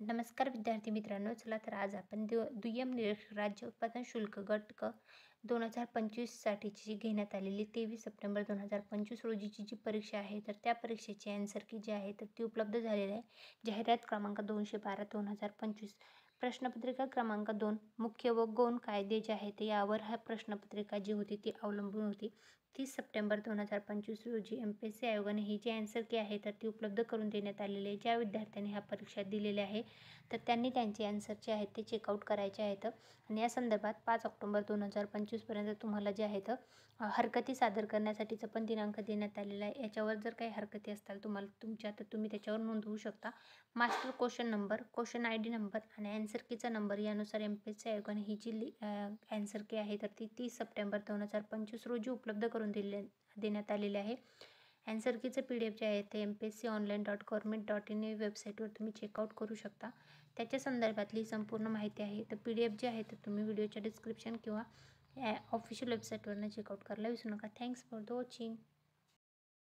नमस्कार विद्यार्थी मित्रांनो. चला तर आज आपण दुय्यम निरीक्षक राज्य उत्पादन शुल्क गट क 2025 साठीची जी घेण्यात आलेली 23 सप्टेंबर 2025 रोजीची जी परीक्षा आहे, तर त्या परीक्षेची ॲन्सर की जी आहे तर ती उपलब्ध झालेली आहे. जाहिरात क्रमांक 212/2025. प्रश्नपत्रिका क्रमांक 2 मुख्य व गौण कायदे जे आहेत ते यावर हा प्रश्नपत्रिका जी होती ती अवलंबून होती. 30 सप्टेंबर 2025 रोजी MPSC आयोगाने ही जी ॲन्सर की आहे तर ती उपलब्ध करून देण्यात आलेली आहे. ज्या विद्यार्थ्यांनी ह्या परीक्षा दिलेल्या आहे तर त्यांनी त्यांचे ॲन्सर जे आहेत ते चेकआउट करायचे आहेत. आणि या संदर्भात 5 ऑक्टोबर 2025पर्यंत तुम्हाला जे आहेत हरकती सादर करण्यासाठीचा पण दिनांक देण्यात आलेला आहे. याच्यावर जर काही हरकती असतील तुम्हाला तुमच्या तर तुम्ही त्याच्यावर नोंदवू शकता. Master question number, question ID number आणि ॲन्सर कीचा नंबर यानुसार MPSC आयोगाने ही जी ॲन्सर की आहे तर ती 30 सप्टेंबर 2025 रोजी उपलब्ध करून देण्यात आलेले आहे. ॲन्सर कीचं PDF जे आहे ते mpsconline.government.in या वेबसाईटवर तुम्ही चेकआउट करू शकता. त्याच्या संदर्भातली संपूर्ण माहिती आहे तर PDF जे आहे तर तुम्ही व्हिडिओच्या डिस्क्रिप्शन किंवा ऑफिशियल वेबसाईटवरनं चेकआउट करायला विसरू नका. Thanks for the watching.